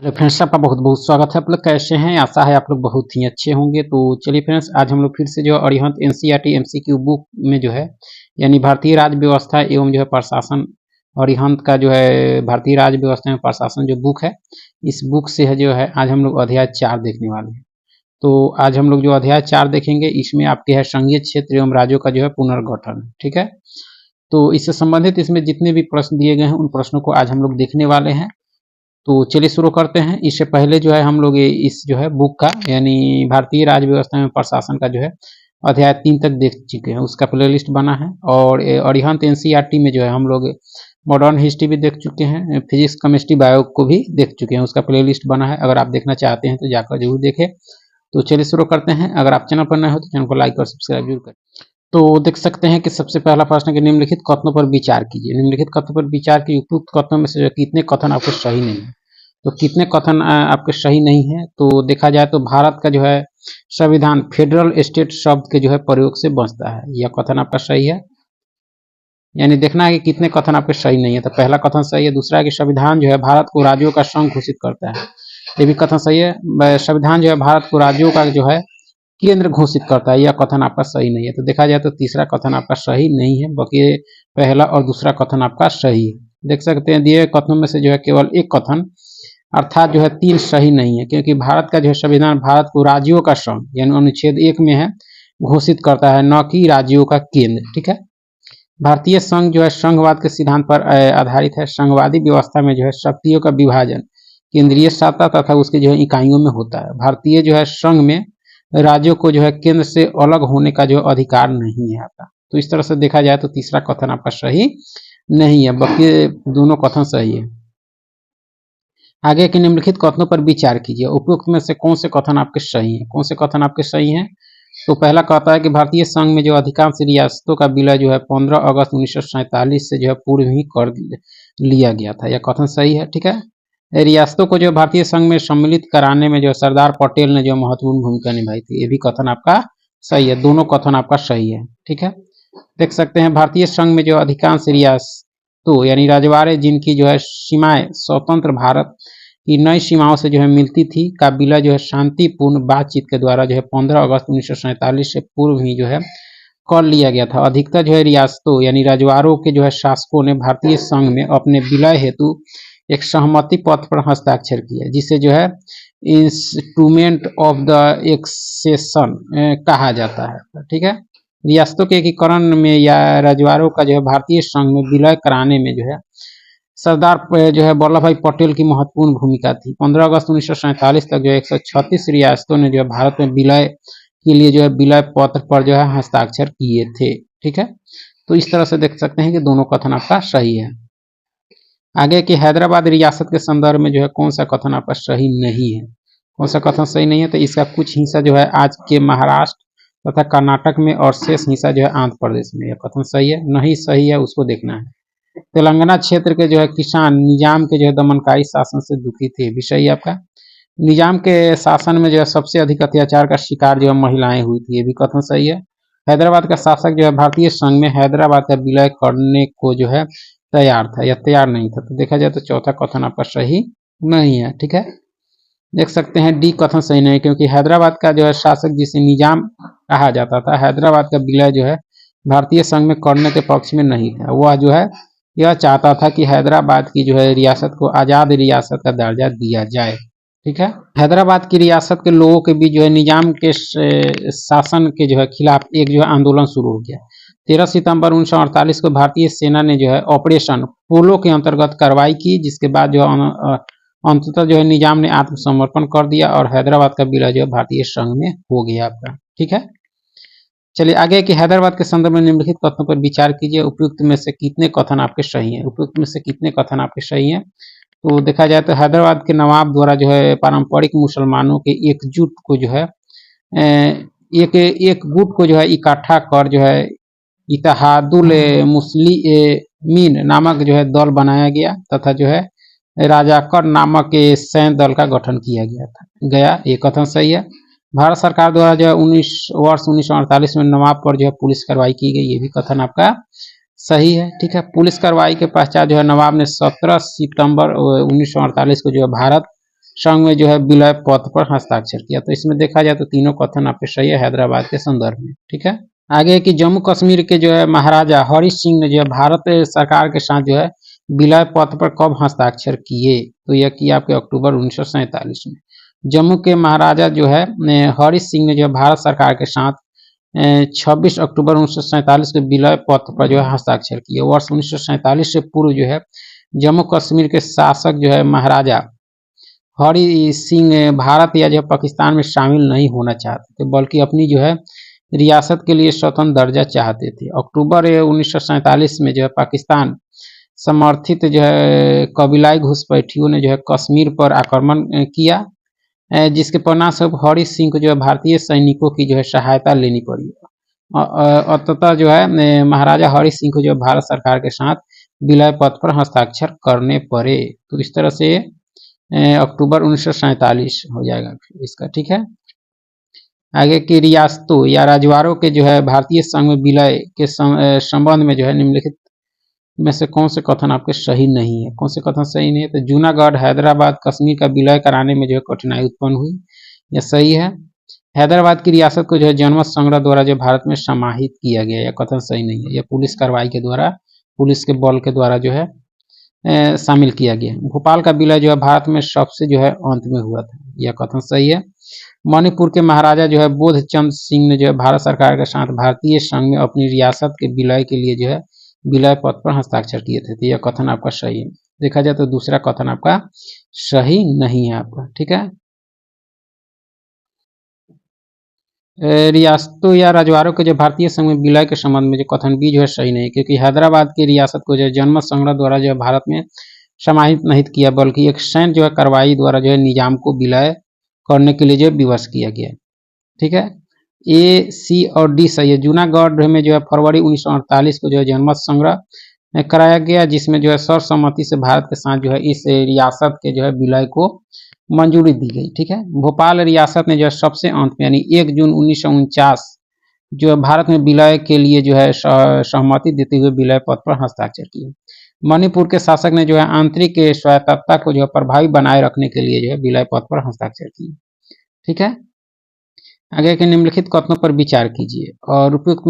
Hello friends, आपका बहुत बहुत स्वागत है। आप लोग कैसे हैं? आशा है आप लोग बहुत ही अच्छे होंगे। तो चलिए फ्रेंड्स, आज हम लोग फिर से जो अरिहंत एनसीईआरटी एमसीक्यू बुक में जो है यानी भारतीय राज्य व्यवस्था एवं जो है प्रशासन, अरिहंत का जो है भारतीय राज्य व्यवस्था एवं प्रशासन जो बुक है, इस बुक से है जो है आज हम लोग अध्याय 4 देखने वाले हैं। तो आज हम लोग जो अध्याय 4 देखेंगे, इसमें आपके है संघीय क्षेत्र एवं राज्यों का जो है पुनर्गठन। ठीक है, तो इससे संबंधित इसमें जितने भी प्रश्न दिए गए हैं उन प्रश्नों को आज हम लोग देखने वाले हैं। तो चलिए शुरू करते हैं। इससे पहले जो है हम लोग इस जो है बुक का यानी भारतीय राज्य व्यवस्था में प्रशासन का जो है अध्याय 3 तक देख चुके हैं, उसका प्लेलिस्ट बना है। और अरिहंत एनसीईआरटी में जो है हम लोग मॉडर्न हिस्ट्री भी देख चुके हैं, फिजिक्स केमिस्ट्री बायो को भी देख चुके हैं, उसका प्लेलिस्ट बना है। अगर आप देखना चाहते हैं तो जाकर जरूर देखें। तो चलिए शुरू करते हैं। अगर आप चैनल पर नए हो तो चैनल को लाइक और सब्सक्राइब जरूर करें। तो देख सकते हैं कि सबसे पहला प्रश्न है कि निम्नलिखित कथनों पर विचार कीजिए। निम्नलिखित कथनों पर विचार की उपयुक्त कथनों में से कितने कथन आपके सही नहीं है। तो कितने कथन आपके सही नहीं है, तो देखा जाए तो भारत का जो है संविधान फेडरल स्टेट शब्द के जो है प्रयोग से बचता है, यह कथन आपका सही है। यानी देखना है कि कितने कथन आपके सही नहीं है। तो पहला कथन सही है। दूसरा है कि संविधान जो है भारत को राज्यों का संघ घोषित करता है, ये भी कथन सही है। संविधान जो है भारत को राज्यों का जो है केंद्र घोषित करता है, यह कथन आपका सही नहीं है। तो देखा जाए तो तीसरा कथन आपका सही नहीं है, बल्कि पहला और दूसरा कथन आपका सही है। देख सकते हैं दिए कथनों में से जो है केवल एक कथन अर्थात जो है 3 सही नहीं है, क्योंकि भारत का जो है संविधान भारत को राज्यों का संघ यानी अनुच्छेद 1 में है घोषित करता है, न कि राज्यों का केंद्र। ठीक है, भारतीय संघ जो है संघवाद के सिद्धांत पर आधारित है। संघवादी व्यवस्था में जो है शक्तियों का विभाजन केंद्रीय सत्ता तथा उसके जो है इकाइयों में होता है। भारतीय जो है संघ में राज्यों को जो है केंद्र से अलग होने का जो अधिकार नहीं है आता। तो इस तरह से देखा जाए तो तीसरा कथन आपका सही नहीं है, बल्कि दोनों कथन सही है। आगे के निम्नलिखित कथनों पर विचार कीजिए। उपयुक्त में से कौन से कथन आपके सही हैं? कौन से कथन आपके सही हैं? तो पहला कहता है कि भारतीय संघ में जो अधिकांश रियासतों का विलय जो है 15 अगस्त 1947 से जो है पूर्व ही कर लिया गया था, यह कथन सही है। ठीक है, रियासतों को जो भारतीय संघ में सम्मिलित कराने में जो सरदार पटेल ने जो महत्वपूर्ण भूमिका निभाई थी, ये भी कथन आपका सही है। दोनों कथन आपका सही है। ठीक है, देख सकते हैं भारतीय संघ में जो अधिकांश रियासतों यानी रजवाड़े जिनकी जो है सीमाएं स्वतंत्र भारत की नई सीमाओं से जो है मिलती थी, का विलय जो है शांतिपूर्ण बातचीत के द्वारा जो है 15 अगस्त 1947 से पूर्व ही जो है कर लिया गया था। अधिकतर जो है रियासतों यानी रजवाड़ों के जो है शासकों ने भारतीय संघ में अपने विलय हेतु एक सहमति पत्र पर हस्ताक्षर किया, जिसे जो है इंस्ट्रूमेंट ऑफ द एक्सेशन कहा जाता है। ठीक है, रियासतों के एकीकरण में या रजवाड़ों का जो है भारतीय संघ में विलय कराने में जो है सरदार जो है वल्लभ भाई पटेल की महत्वपूर्ण भूमिका थी। 15 अगस्त 1947 तक जो 136 रियासतों ने जो है भारत में विलय के लिए जो है विलय पत्र पर जो है हस्ताक्षर किए थे। ठीक है, तो इस तरह से देख सकते हैं कि दोनों कथन आपका सही है। आगे की हैदराबाद रियासत के संदर्भ में जो है कौन सा कथन आपका सही नहीं है? कौन सा कथन सही नहीं है? तो इसका कुछ हिस्सा जो है आज के महाराष्ट्र तथा कर्नाटक में और शेष हिस्सा जो है आंध्र प्रदेश में, यह कथन सही है। नहीं सही है उसको देखना है। तेलंगाना क्षेत्र के जो है किसान निजाम के जो है दमनकारी शासन से दुखी थे, भी सही है आपका। निजाम के शासन में जो है सबसे अधिक अत्याचार का शिकार जो है महिलाएं हुई थी, ये भी कथन सही है। हैदराबाद का शासक जो है भारतीय संघ में हैदराबाद का विलय करने को जो है तैयार था या तैयार नहीं था। तो देखा जाए तो चौथा कथन आपका सही नहीं है। ठीक है, देख सकते हैं डी कथन सही नहीं, क्योंकि हैदराबाद का जो है शासक जिसे निजाम कहा जाता था, हैदराबाद का विलय जो है भारतीय संघ में करने के पक्ष में नहीं था। वह जो है यह चाहता था कि हैदराबाद की जो है रियासत को आजाद रियासत का दर्जा दिया जाए। ठीक है, हैदराबाद की रियासत के लोगों के बीच जो है निजाम के शासन के जो है खिलाफ एक जो है आंदोलन शुरू हो गया। 13 सितंबर 1948 को भारतीय सेना ने जो है ऑपरेशन पोलो के अंतर्गत कार्रवाई की, जिसके बाद जो अंततः जो है निजाम ने आत्मसमर्पण कर दिया और हैदराबाद का विलय जो भारतीय संघ में हो गया आपका। ठीक है, चलिए आगे कि हैदराबाद के संदर्भ में निम्नलिखित कथनों पर विचार कीजिए। उपयुक्त में से कितने कथन आपके सही हैं? उपयुक्त में से कितने कथन आपके सही हैं? तो देखा जाए तो हैदराबाद के नवाब द्वारा जो है पारंपरिक मुसलमानों के एकजुट को जो है एक गुट को जो है इकट्ठा कर जो है इत्तेहादुल मुस्लिमीन नामक जो है दल बनाया गया तथा जो है राजाकर नामक सैन्य दल का गठन किया गया। ये कथन सही है। भारत सरकार द्वारा जो है 1948 में नवाब पर जो है पुलिस कार्रवाई की गई, ये भी कथन आपका सही है। ठीक है, पुलिस कार्रवाई के पश्चात जो है नवाब ने 17 सितंबर 1948 को जो है भारत संघ में जो है विलय पत्र पर हस्ताक्षर किया। तो इसमें देखा जाए तो तीनों कथन आपके सही है हैदराबाद के संदर्भ में। ठीक है, आगे कि जम्मू कश्मीर के जो है महाराजा हरि सिंह ने जो है भारत सरकार के साथ जो है विलय पत्र पर कब हस्ताक्षर किए? तो यह किया आपके अक्टूबर 1947 में। जम्मू के महाराजा जो है हरि सिंह ने जो है भारत सरकार के साथ 26 अक्टूबर 1947 के विलय पत्र पर जो है हस्ताक्षर किए। वर्ष 1947 से पूर्व जो है जम्मू कश्मीर के शासक जो है महाराजा हरि सिंह भारत या जो पाकिस्तान में शामिल नहीं होना चाहते थे, बल्कि अपनी जो है रियासत के लिए स्वतंत्र दर्जा चाहते थे। अक्टूबर 1947 में जो है पाकिस्तान समर्थित जो है कबीलाई घुसपैठियों ने जो है कश्मीर पर आक्रमण किया, जिसके परिणामस्वरूप हरि सिंह को जो है भारतीय सैनिकों की जो है सहायता लेनी पड़ी। अंततः जो है महाराजा हरि सिंह को जो भारत सरकार के साथ विलय पत्र पर हस्ताक्षर करने पड़े। तो इस तरह से अक्टूबर 1947 हो जाएगा इसका। ठीक है, आगे की रियासतों या रजवाड़ों के जो है भारतीय संघ में विलय के संबंध में जो है निम्नलिखित में से कौन से कथन आपके सही नहीं है? कौन से कथन सही नहीं है? तो जूनागढ़ हैदराबाद कश्मीर का विलय कराने में जो है कठिनाई उत्पन्न हुई, यह सही है। हैदराबाद की रियासत को जो है जनमत संग्रह द्वारा जो भारत में समाहित किया गया, यह कथन सही नहीं है। यह पुलिस कार्रवाई के द्वारा, पुलिस के बल के द्वारा जो है शामिल किया गया। भोपाल का विलय जो है भारत में सबसे जो है अंत में हुआ था, यह कथन सही है। मणिपुर के महाराजा जो है बोधचंद सिंह ने जो है भारत सरकार के साथ भारतीय संघ में अपनी रियासत के विलय के लिए जो है विलय पत्र पर हस्ताक्षर किए थे। तो यह कथन आपका सही है। देखा जाए तो दूसरा कथन आपका सही नहीं है आपका। ठीक है, रियासतों या रजवाड़ों के जो भारतीय संघ में विलय के संबंध में जो कथन भी जो है सही नहीं, क्योंकि हैदराबाद की रियासत को जो है जनमत संग्रह द्वारा जो है भारत में समाहित नहीं किया, बल्कि एक सैन्य जो है कार्रवाई द्वारा जो है निजाम को विलय करने के लिए जो विवश किया गया। ठीक है, ए, सी और डी सही है। जूनागढ़ में जो है फरवरी 1948 को जो है जनमत संग्रह कराया गया, जिसमें जो है सर्वसम्मति से भारत के साथ जो है इस रियासत के जो है विलय को मंजूरी दी गई। ठीक है, भोपाल रियासत ने जो है सबसे अंत में यानी 1 जून 1949 जो है भारत में विलय के लिए जो है सहमति देते हुए विलय पत्र पर हस्ताक्षर किए। मणिपुर के शासक ने जो है आंतरिक स्वायत्तता को जो है प्रभावी बनाए रखने के लिए जो है विलय पत्र पर हस्ताक्षर किए। ठीक है, आगे के निम्नलिखित कथनों पर विचार कीजिए और उपयुक्त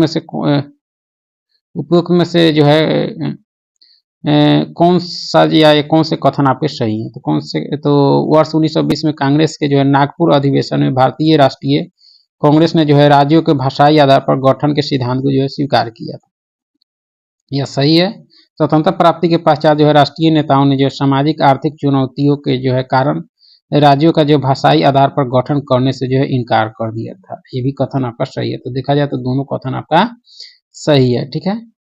में से जो है कौन सा या कौन से कथन आपके सही हैं? तो वर्ष 1920 में कांग्रेस के जो है नागपुर अधिवेशन में भारतीय राष्ट्रीय कांग्रेस ने जो है राज्यों के भाषाई आधार पर गठन के सिद्धांत को जो है स्वीकार किया था, यह सही है। स्वतंत्रता प्राप्ति के पश्चात जो है राष्ट्रीय नेताओं ने जो सामाजिक आर्थिक चुनौतियों के जो है कारण राज्यों का जो भाषाई आधार पर गठन करने से जो है इनकार कर दिया था, ये भी कथन आपका सही है। तो देखा जाए तो दोनों कथन आपका सही है। ठीक है,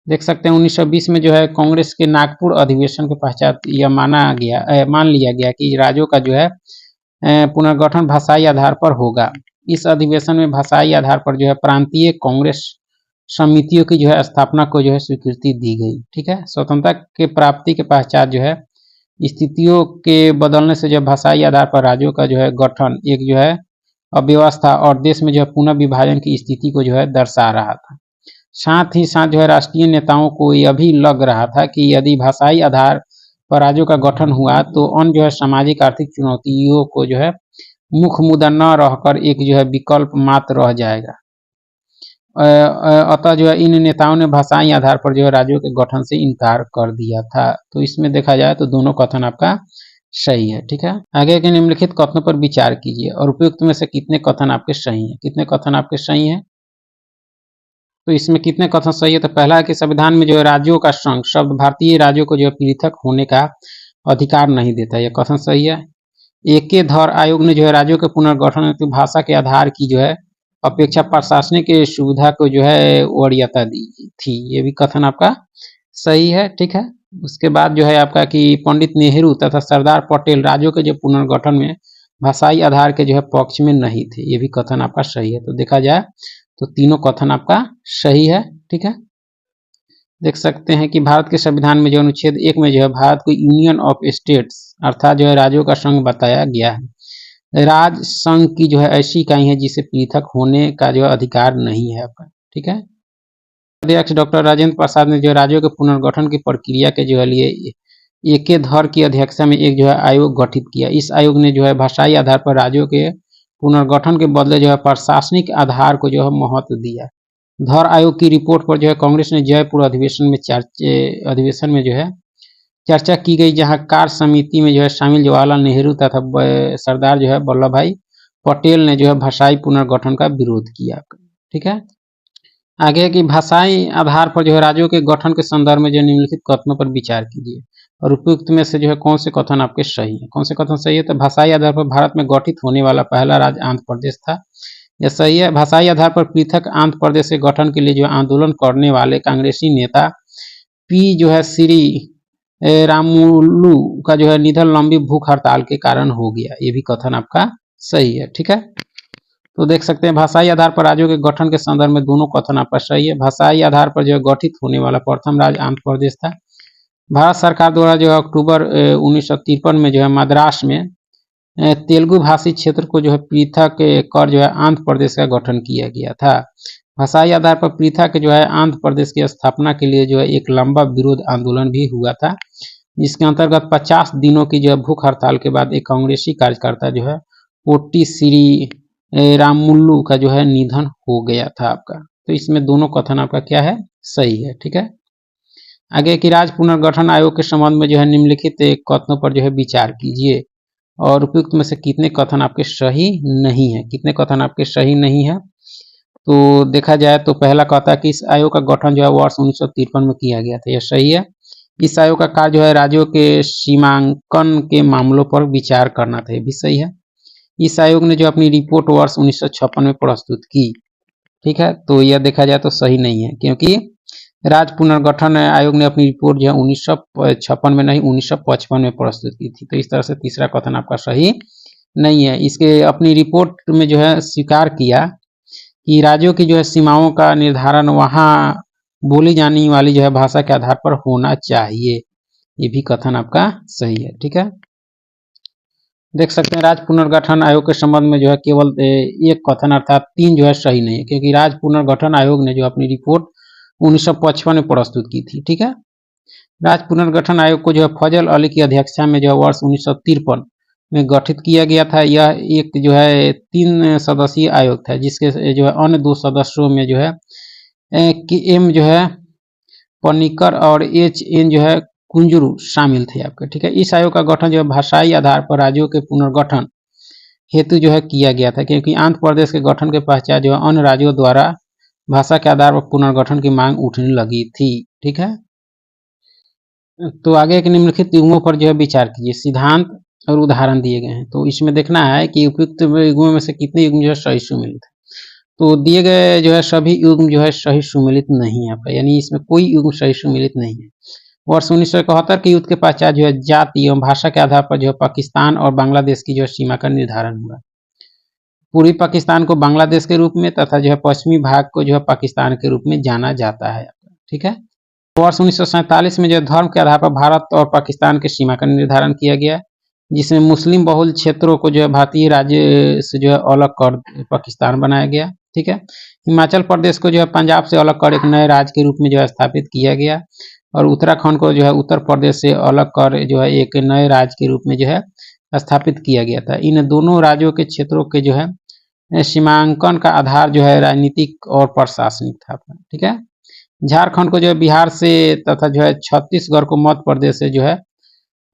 देख सकते हैं 1920 में जो है कांग्रेस के नागपुर अधिवेशन के पश्चात यह मान लिया गया कि राज्यों का जो है पुनर्गठन भाषाई आधार पर होगा। इस अधिवेशन में भाषाई आधार पर जो है प्रांतीय कांग्रेस समितियों की जो है स्थापना को जो है स्वीकृति दी गई। ठीक है, स्वतंत्रता के प्राप्ति के पश्चात जो है स्थितियों के बदलने से जो भाषाई आधार पर राज्यों का जो है गठन एक जो है अव्यवस्था और देश में जो है पुनः विभाजन की स्थिति को जो है दर्शा रहा था। साथ ही साथ जो है राष्ट्रीय नेताओं को यह भी लग रहा था कि यदि भाषाई आधार पर राज्यों का गठन हुआ तो अन्य जो है सामाजिक आर्थिक चुनौतियों को जो है मुख्य मुद्दा न रहकर एक जो है विकल्प मात्र रह जाएगा। अतः जो है इन नेताओं ने भाषाई आधार पर जो है राज्यों के गठन से इनकार कर दिया था। तो इसमें देखा जाए तो दोनों कथन आपका सही है। ठीक है, आगे के निम्नलिखित कथनों पर विचार कीजिए और उपयुक्त में से कितने कथन आपके सही हैं? कितने कथन आपके सही हैं? तो इसमें कितने कथन सही है? तो पहला है कि संविधान में जो है राज्यों का संघ शब्द भारतीय राज्यों को जो है पृथक होने का अधिकार नहीं देता, यह कथन सही है। एके धर आयोग ने जो है राज्यों के पुनर्गठन हेतु भाषा के आधार की जो है अपेक्षा प्रशासनिक सुविधा को जो है वरीयता दी थी, ये भी कथन आपका सही है। ठीक है, उसके बाद जो है आपका कि पंडित नेहरू तथा सरदार पटेल राज्यों के जो पुनर्गठन में भाषाई आधार के जो है पक्ष में नहीं थे, ये भी कथन आपका सही है। तो देखा जाए तो तीनों कथन आपका सही है। ठीक है, देख सकते हैं कि भारत के संविधान में जो अनुच्छेद 1 में जो है भारत को यूनियन ऑफ स्टेट्स अर्थात जो है राज्यों का संघ बताया गया है। राज्य संघ की जो है ऐसी इकाई है जिसे पृथक होने का जो अधिकार नहीं है आपका। ठीक है, अध्यक्ष डॉक्टर राजेंद्र प्रसाद ने जो राज्यों के पुनर्गठन की प्रक्रिया के जो है लिए एके धर की अध्यक्षता में एक जो है आयोग गठित किया। इस आयोग ने जो है भाषाई आधार पर राज्यों के पुनर्गठन के बदले जो है प्रशासनिक आधार को जो है महत्व दिया। धर आयोग की रिपोर्ट पर जो है कांग्रेस ने जयपुर अधिवेशन में जो है चर्चा की गई, जहां कार्य समिति में जो है शामिल जवाहरलाल नेहरू तथा सरदार जो है वल्लभ भाई पटेल ने जो है भाषाई पुनर्गठन का विरोध किया। ठीक है, आगे की भाषाई आधार पर जो है राज्यों के गठन के संदर्भ में जो निम्नलिखित कथनों पर विचार कीजिए और उपयुक्त में से जो है कौन से कथन आपके सही है। कौन से कथन सही है? तो भाषाई आधार पर भारत में गठित होने वाला पहला राज्य आंध्र प्रदेश था, यह सही है। भाषाई आधार पर पृथक आंध्र प्रदेश के गठन के लिए जो आंदोलन करने वाले कांग्रेसी नेता पी जो है श्री रामुलु का जो है निधन लंबी भूख हड़ताल के कारण हो गया, ये भी कथन आपका सही है। ठीक है, तो देख सकते हैं भाषाई आधार पर राज्यों के गठन के संदर्भ में दोनों कथन आपका सही है। भाषाई आधार पर जो है गठित होने वाला प्रथम राज्य आंध्र प्रदेश था। भारत सरकार द्वारा जो है अक्टूबर 1953 में जो है मद्रास में तेलुगु भाषी क्षेत्र को जो है पृथक कर जो है आंध्र प्रदेश का गठन किया गया था। भाषाई आधार पर पृथक जो है आंध्र प्रदेश की स्थापना के लिए जो है एक लंबा विरोध आंदोलन भी हुआ था, जिसके अंतर्गत 50 दिनों की जो है भूख हड़ताल के बाद एक कांग्रेसी कार्यकर्ता जो है पोट्टी श्री रामुलु का जो है निधन हो गया था आपका। तो इसमें दोनों कथन आपका क्या है? सही है। ठीक है, आगे की राज्य पुनर्गठन आयोग के संबंध में जो है निम्नलिखित कथनों पर जो है विचार कीजिए और उपयुक्त में से कितने कथन आपके सही नहीं है। कितने कथन आपके सही नहीं है? तो देखा जाए तो पहला कहता है कि इस आयोग का गठन जो है वर्ष 1953 में किया गया था, यह सही है। इस आयोग का कार्य जो है राज्यों के सीमांकन के मामलों पर विचार करना था, यह भी सही है। इस आयोग ने जो अपनी रिपोर्ट वर्ष 1956 में प्रस्तुत की। ठीक है, तो यह देखा जाए तो सही नहीं है, क्योंकि राज्य पुनर्गठन आयोग ने अपनी रिपोर्ट जो है 1956 में नहीं 1955 में प्रस्तुत की थी। तो इस तरह से तीसरा कथन आपका सही नहीं है। इसके अपनी रिपोर्ट में जो है स्वीकार किया कि राज्यों की जो है सीमाओं का निर्धारण वहां बोली जाने वाली जो है भाषा के आधार पर होना चाहिए, ये भी कथन आपका सही है। ठीक है, देख सकते हैं राज्य पुनर्गठन आयोग के संबंध में जो है केवल एक कथन अर्थात 3 जो है सही नहीं है, क्योंकि राज्य पुनर्गठन आयोग ने जो अपनी रिपोर्ट 1955 में प्रस्तुत की थी। ठीक है, राज्य पुनर्गठन आयोग को जो है फजल अली की अध्यक्षता में जो है वर्ष 1953 में गठित किया गया था। यह एक जो है 3 सदस्यीय आयोग था, जिसके जो है अन्य 2 सदस्यों में जो है एम जो है पनिकर और एच.एन. जो है कुंजरू शामिल थे आपके। ठीक है, इस आयोग का गठन जो है भाषाई आधार पर राज्यों के पुनर्गठन हेतु जो है किया गया था, क्योंकि आंध्र प्रदेश के गठन के पश्चात जो है अन्य राज्यों द्वारा भाषा के आधार पर पुनर्गठन की मांग उठने लगी थी। ठीक है, तो आगे के निम्नलिखित युग्मों पर जो है विचार कीजिए। सिद्धांत और उदाहरण दिए गए हैं, तो इसमें देखना है कि उपयुक्त युग्मों में से कितने युग्म जो है सही सुमेलित है। तो दिए गए जो है सभी युग्म जो है सही सुमेलित नहीं है आपका, यानी इसमें कोई युग्म सही सुमेलित नहीं है। वर्ष 1971 के युद्ध के पश्चात जो है जाति एवं भाषा के आधार पर जो है पाकिस्तान और बांग्लादेश की जो है सीमा का निर्धारण हुआ। पूर्वी पाकिस्तान को बांग्लादेश के रूप में तथा जो है पश्चिमी भाग को जो है पाकिस्तान के रूप में जाना जाता है। ठीक है, वर्ष 1947 में जो धर्म के आधार पर भारत और पाकिस्तान की सीमा का निर्धारण किया गया, जिसमें मुस्लिम बहुल क्षेत्रों को जो है भारतीय राज्य से जो है अलग कर पाकिस्तान बनाया गया। ठीक है, हिमाचल प्रदेश को जो है पंजाब से अलग कर एक नए राज्य के रूप में जो है स्थापित किया गया और उत्तराखंड को जो है उत्तर प्रदेश से अलग कर जो है एक नए राज्य के रूप में जो है स्थापित किया गया था। इन दोनों राज्यों के क्षेत्रों के जो है सीमांकन का आधार जो है राजनीतिक और प्रशासनिक था। ठीक है, झारखंड को जो है बिहार से तथा जो है छत्तीसगढ़ को मध्य प्रदेश से जो है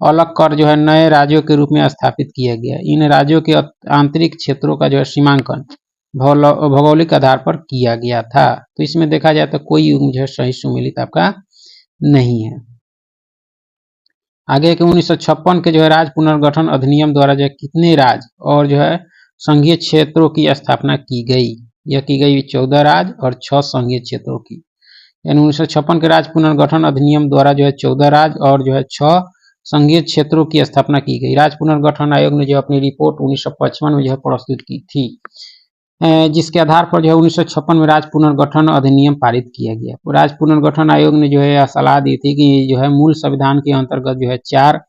अलग कर जो है नए राज्यों के रूप में स्थापित किया गया। इन राज्यों के आंतरिक क्षेत्रों का जो है सीमांकन भौगोलिक आधार पर किया गया था। तो इसमें देखा जाए तो कोई युग्म जो है सही सुमेलित आपका नहीं है। आगे के 1956 के जो है राज्य पुनर्गठन अधिनियम द्वारा जो है कितने राज्य और जो है संघीय क्षेत्रों की स्थापना की गई? यह की गई 14 राज्य और 6 संघीय क्षेत्रों की। यानी 1956 के राज्य पुनर्गठन अधिनियम द्वारा जो है 14 राज्य और जो है 6 संघीय क्षेत्रों की स्थापना की गई। राज्य पुनर्गठन आयोग ने जो अपनी रिपोर्ट 1955 में जो है प्रस्तुत की थी, जिसके आधार पर जो है 1956 में राज्य पुनर्गठन अधिनियम पारित किया गया। राज्य पुनर्गठन आयोग ने जो है सलाह दी थी कि जो है मूल संविधान के अंतर्गत जो है 4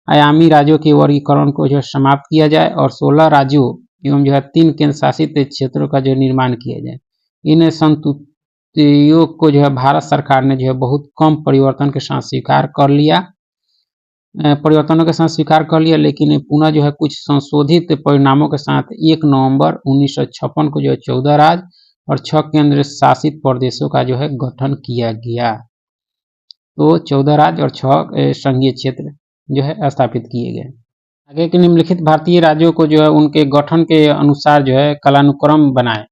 आयामी राज्यों के वर्गीकरण को जो है समाप्त किया जाए और 16 राज्यों एवं जो है 3 केंद्र शासित क्षेत्रों का जो निर्माण किया जाए। इन संतुतियों को जो है भारत सरकार ने जो है बहुत कम परिवर्तन के साथ स्वीकार कर लिया परिवर्तनों के साथ स्वीकार कर लिया, लेकिन पुनः जो है कुछ संशोधित परिणामों के साथ 1 नवंबर 1956 को जो है 14 राज्य और 6 केंद्र शासित प्रदेशों का जो है गठन किया गया। तो 14 राज्य और 6 संघीय क्षेत्र जो है स्थापित किए गए। आगे के निम्नलिखित भारतीय राज्यों को जो है उनके गठन के अनुसार जो है कालानुक्रम बनाए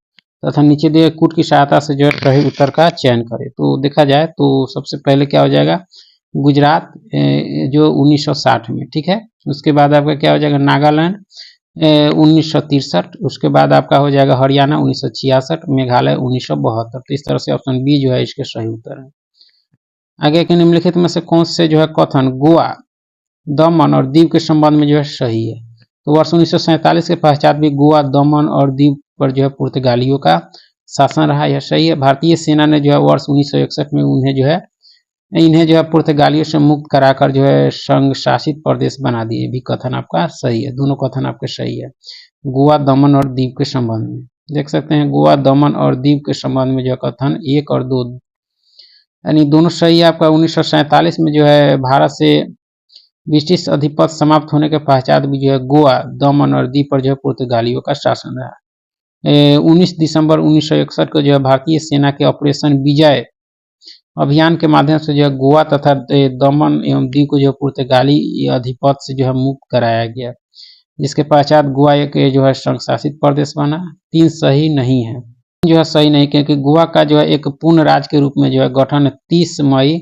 तथा नीचे दिए कूट की सहायता से जो है सही उत्तर का चयन करें। तो देखा जाए तो सबसे पहले क्या हो जाएगा, गुजरात जो 1960 में, ठीक है। उसके बाद आपका क्या हो जाएगा, नागालैंड 1963। उसके बाद आपका हो जाएगा हरियाणा 1966, मेघालय 1972। तो इस तरह से ऑप्शन बी जो है इसके सही उत्तर है। आगे के निम्नलिखित में से कौन से जो है कथन गोवा, दमन और दीव के संबंध में जो है सही है। तो वर्ष 1947 के पश्चात भी गोवा, दमन और दीव पर जो है पुर्तगालियों का शासन रहा, यह सही है। भारतीय सेना ने जो है वर्ष 1961 में इन्हें जो है पुर्तगालियों से मुक्त कराकर जो है संघ शासित प्रदेश बना दिए, भी कथन आपका सही है। दोनों कथन आपके सही है। गोवा, दमन और दीव के संबंध में देख सकते हैं, गोवा, दमन और दीव के संबंध में जो कथन 1 और 2 यानी दोनों सही है आपका। 1947 में जो है भारत से ब्रिटिश अधिपत्य समाप्त होने के पश्चात भी जो है गोवा, दमन और दीव पर जो है पुर्तगालियों का शासन रहा। 19 दिसंबर 1961 को जो है भारतीय सेना के ऑपरेशन विजय अभियान के माध्यम से जो है गोवा तथा दमन एवं दीव को जो है पुर्तगाली अधिपत्य से जो है मुक्त कराया गया, जिसके पश्चात गोवा एक जो है संघ शासित प्रदेश बना। 3 सही नहीं है, जो है सही नहीं, क्योंकि गोवा का जो है एक पूर्ण राज्य के रूप में जो है गठन 30 मई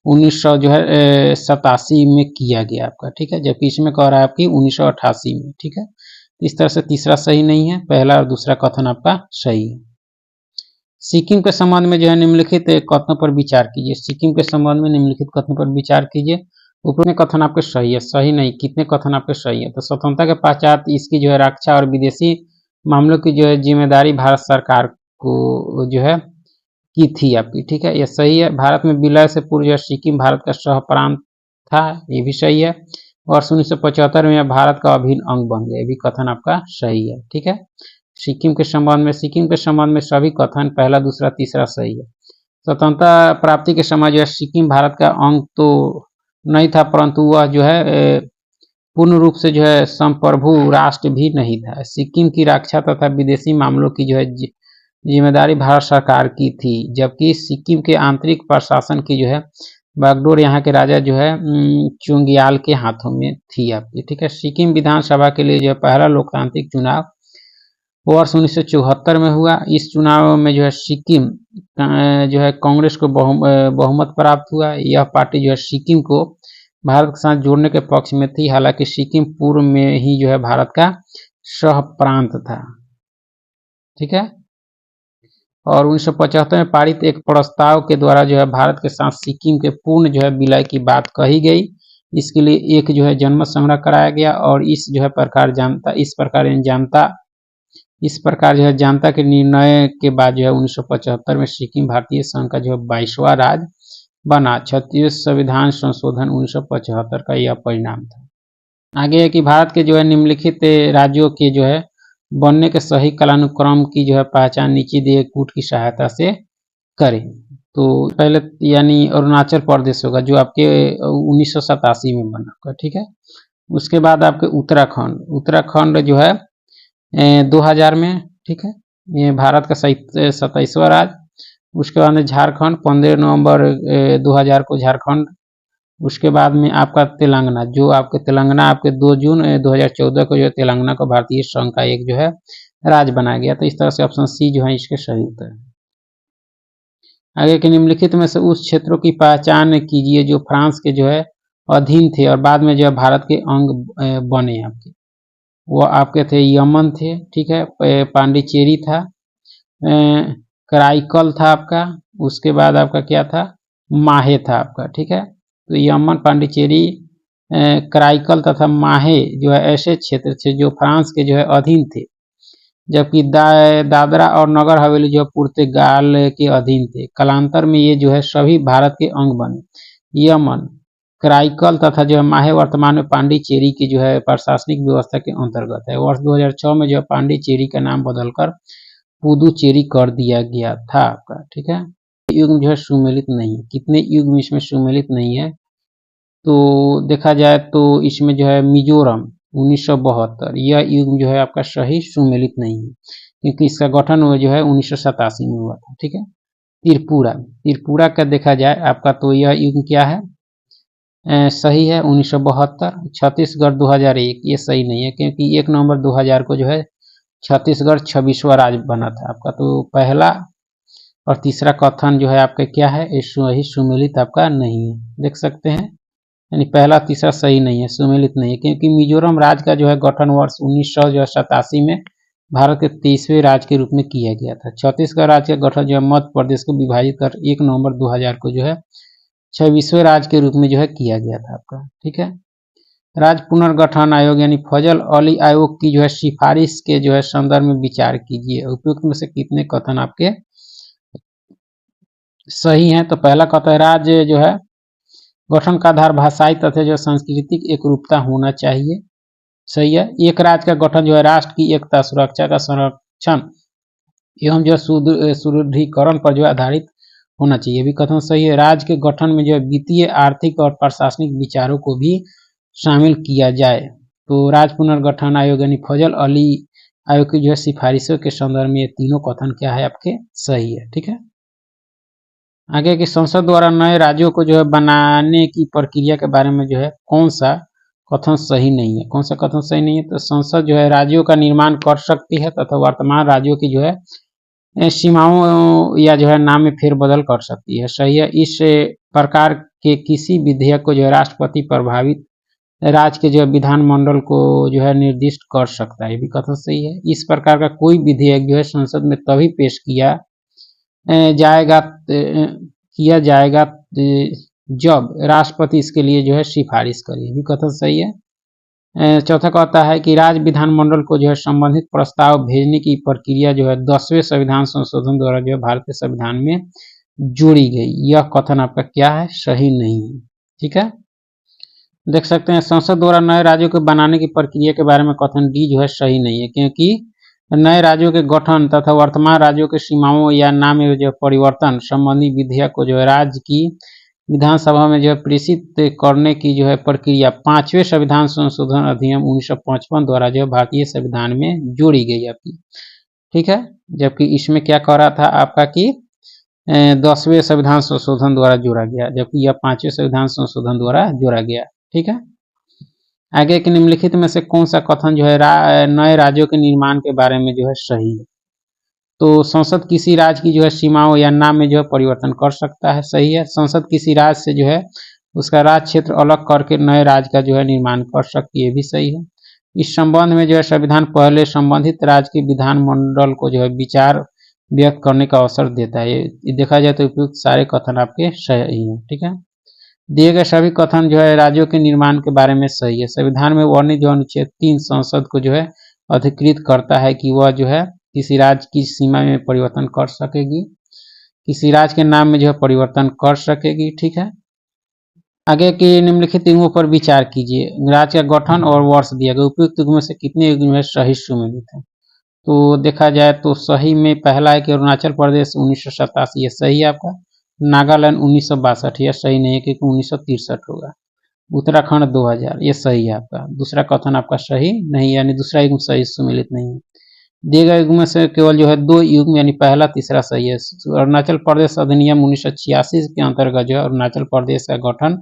1900 जो है 87 में किया गया आपका, ठीक है। जबकि इसमें कह रहा है आपकी 1988 में, ठीक है। इस तरह से तीसरा सही नहीं है, पहला और दूसरा कथन आपका सही है। सिक्किम के संबंध में जो है निम्नलिखित कथनों पर विचार कीजिए। सिक्किम के संबंध में निम्नलिखित कथनों पर विचार कीजिए। ऊपर में कथन आपके सही है, सही नहीं, कितने कथन आपके सही है। तो स्वतंत्रता के पश्चात इसकी जो है रक्षा और विदेशी मामलों की जो है जिम्मेदारी भारत सरकार को जो है की थी आपकी, ठीक है, यह सही है। भारत में विलय से पूर्व जो सिक्किम भारत का सह प्रांत था, ये भी सही है। वर्ष 1975 में भारत का अभिन्न अंग बन गया, ये भी कथन आपका सही है, ठीक है। सिक्किम के संबंध में सभी कथन पहला, दूसरा, तीसरा सही है। स्वतंत्रता प्राप्ति के समय जो है सिक्किम भारत का अंग तो नहीं था, परंतु वह जो है पूर्ण रूप से जो है संप्रभु राष्ट्र भी नहीं था। सिक्किम की रक्षा तथा विदेशी मामलों की जो है जिम्मेदारी भारत सरकार की थी, जबकि सिक्किम के आंतरिक प्रशासन की जो है बागडोर यहाँ के राजा जो है चुंगियाल के हाथों में थी आपकी, ठीक है। सिक्किम विधानसभा के लिए जो है पहला लोकतांत्रिक चुनाव वर्ष 1974 में हुआ। इस चुनाव में जो है सिक्किम जो है कांग्रेस को बहुमत प्राप्त हुआ। यह पार्टी जो है सिक्किम को भारत के साथ जोड़ने के पक्ष में थी, हालांकि सिक्किम पूर्व में ही जो है भारत का सह प्रांत था, ठीक है। और 1975 में पारित एक प्रस्ताव के द्वारा जो है भारत के साथ सिक्किम के पूर्ण जो है विलय की बात कही गई। इसके लिए एक जो है जनमत संग्रह कराया गया और इस प्रकार जो है जनता के निर्णय के बाद जो है 1975 में सिक्किम भारतीय संघ का जो है 22वां राज्य बना। 36वें संविधान संशोधन 1975 का यह परिणाम था। आगे है कि भारत के जो है निम्नलिखित राज्यों के जो है बनने के सही कालानुक्रम की जो है पहचान नीचे दिए कूट की सहायता से करें। तो पहले यानी अरुणाचल प्रदेश होगा, जो आपके 1987 में बना होगा, ठीक है। उसके बाद आपके उत्तराखंड जो है 2000 में, ठीक है, ये भारत का 27वां राज्य। उसके बाद में झारखंड 15 नवंबर 2000 को झारखंड। उसके बाद में आपका तेलंगाना, जो आपके तेलंगाना आपके 2 जून 2014 को जो है तेलंगाना को भारतीय संघ का एक जो है राज्य बनाया गया। तो इस तरह से ऑप्शन सी जो है इसके सही उत्तर है। आगे के निम्नलिखित में से उस क्षेत्रों की पहचान कीजिए जो फ्रांस के जो है अधीन थे और बाद में जो है भारत के अंग बने आपके। वो आपके थे यमन थे, ठीक है, पांडिचेरी था, कराईकल था आपका। उसके बाद आपका क्या था, माहे था आपका, ठीक है। तो यमन, पांडिचेरी, कराईकल तथा माहे जो है ऐसे क्षेत्र थे जो फ्रांस के जो है अधीन थे, जबकि दादरा और नगर हवेली जो पुर्तगाल के अधीन थे। कालांतर में ये जो है सभी भारत के अंग बने। यमन, कराईकल तथा जो है माहे वर्तमान में पांडिचेरी की जो है प्रशासनिक व्यवस्था के अंतर्गत है। वर्ष 2006 में जो है पांडिचेरी का नाम बदलकर पुदुचेरी कर दिया गया था आपका, ठीक है। युग्म जो है सुमेलित नहीं, कितने युग्म इसमें सुमेलित नहीं है, तो देखा जाए तो इसमें जो है मिजोरम 1972 यह युग जो है आपका सही सुमेलित नहीं है, क्योंकि इसका गठन जो है 1987 में हुआ था। ठीक है। त्रिपुरा का देखा जाए आपका तो यह युग क्या है, सही है 1972। छत्तीसगढ़ 2001 ये सही नहीं है, क्योंकि 1 नवंबर 2000 को जो है छत्तीसगढ़ 26वां राज्य बना था आपका। तो पहला और तीसरा कथन जो है आपका क्या है, सही सुमेलित आपका नहीं है, देख सकते हैं। यानी पहला तीसरा सही नहीं है, सुमेलित नहीं है, क्योंकि मिजोरम राज्य का जो है गठन वर्ष 1987 में भारत के 23वें राज्य के रूप में किया गया था। छत्तीसगढ़ राज्य का गठन जो है मध्य प्रदेश को विभाजित कर 1 नवंबर 2000 को जो है 26वें राज्य के रूप में जो है किया गया था आपका। ठीक है। राज्य पुनर्गठन आयोग यानी फजल अली आयोग की जो है सिफारिश के जो है संदर्भ में विचार कीजिए। उपयुक्त में से कितने कथन आपके सही हैं। तो पहला कथन, राज्य जो है गठन का आधार भाषाई तथा जो सांस्कृतिक एकरूपता होना चाहिए, सही है। एक राज्य का गठन जो है राष्ट्र की एकता, सुरक्षा का संरक्षण एवं जो सुदृढ़ीकरण पर जो आधारित होना चाहिए, भी कथन सही है। राज्य के गठन में जो है वित्तीय, आर्थिक और प्रशासनिक विचारों को भी शामिल किया जाए। तो राज्य पुनर्गठन आयोग यानी फजल अली आयोग की जो है सिफारिशों के संदर्भ में ये तीनों कथन क्या है आपके सही है। ठीक है। आगे की संसद द्वारा नए राज्यों को जो है बनाने की प्रक्रिया के बारे में जो है कौन सा कथन सही नहीं है, कौन सा कथन सही नहीं है। तो संसद जो है राज्यों का निर्माण कर सकती है तथा वर्तमान राज्यों की जो है सीमाओं या जो है नाम में फेरबदल कर सकती है, सही है। इस प्रकार के किसी विधेयक को जो है राष्ट्रपति प्रभावित राज्य के जो है विधानमंडल को जो है निर्दिष्ट कर सकता है, ये भी कथन सही है। इस प्रकार का कोई विधेयक जो है संसद में तभी पेश किया जाएगा जब राष्ट्रपति इसके लिए जो है सिफारिश करे, ये भी कथन सही है। चौथा कहता है कि राज्य विधानमंडल को जो है संबंधित प्रस्ताव भेजने की प्रक्रिया जो है 10वें संविधान संशोधन द्वारा जो है भारतीय संविधान में जोड़ी गई, यह कथन आपका क्या है, सही नहीं है। ठीक है। देख सकते हैं संसद द्वारा नए राज्यों को बनाने की प्रक्रिया के बारे में कथन डी जो है सही नहीं है, क्योंकि नए राज्यों के गठन तथा वर्तमान राज्यों के सीमाओं या नाम में जो परिवर्तन संबंधी विधेयक को जो है राज्य की विधानसभा में जो है प्रेषित करने की जो है प्रक्रिया 5वें संविधान संशोधन अधिनियम 1955 द्वारा जो है भारतीय संविधान में जोड़ी गई आपकी। ठीक है। जबकि इसमें क्या कह रहा था आपका कि 10वें संविधान संशोधन द्वारा जोड़ा गया, जबकि यह 5वें संविधान संशोधन द्वारा जोड़ा गया। ठीक है। आगे के निम्नलिखित में से कौन सा कथन जो है नए राज्यों के निर्माण के बारे में जो है सही है। तो संसद किसी राज्य की जो है सीमाओं या नाम में जो है परिवर्तन कर सकता है, सही है। संसद किसी राज्य से जो है उसका राज्य क्षेत्र अलग करके नए राज्य का जो है निर्माण कर सकती है, भी सही है। इस संबंध में जो है संविधान पहले संबंधित राज्य के विधानमंडल को जो है विचार व्यक्त करने का अवसर देता है। ये देखा जाए तो उपयुक्त सारे कथन आपके सही है। ठीक है। दिए गए सभी कथन जो है राज्यों के निर्माण के बारे में सही है। संविधान में वर्णित जो अनुच्छेद 3 संसद को जो है अधिकृत करता है कि वह जो है किसी राज्य की सीमा में परिवर्तन कर सकेगी, किसी राज्य के नाम में जो है परिवर्तन कर सकेगी। ठीक है। आगे के निम्नलिखित युगों पर विचार कीजिए। राज्य का गठन और वर्ष दिया गया, उपयुक्त युग में से कितने युग में सही सुमेलित है। तो देखा जाए तो सही में पहला है कि अरुणाचल प्रदेश 1987, ये सही है आपका। नागालैंड 1962, यह सही नहीं है क्योंकि 1963 होगा। उत्तराखंड 2000, ये सही है आपका। दूसरा कथन आपका सही नहीं, यानी दूसरा युग सही सुमेलित नहीं है। दिए गए युग में से केवल जो है 2 युग यानी पहला तीसरा सही है। अरुणाचल प्रदेश अधिनियम 1986 के अंतर्गत जो है अरुणाचल प्रदेश का गठन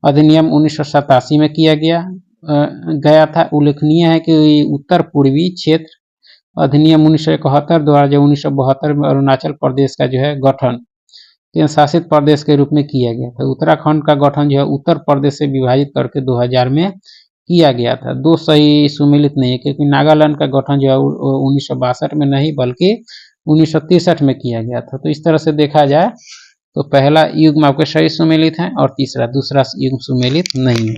अधिनियम 1987 में किया गया था। उल्लेखनीय है कि उत्तर पूर्वी क्षेत्र अधिनियम 1971 द्वारा जो 1972 में अरुणाचल प्रदेश का जो है गठन केंद्र शासित प्रदेश के रूप में किया गया था। उत्तराखंड का गठन जो है उत्तर प्रदेश से विभाजित करके 2000 में किया गया था। 2 सही सुमेलित नहीं है, क्योंकि नागालैंड का गठन जो है 1962 में नहीं बल्कि 1963 में किया गया था। तो इस तरह से देखा जाए तो पहला युग में आपके सही सुमेलित है और दूसरा युग सुमेलित नहीं है।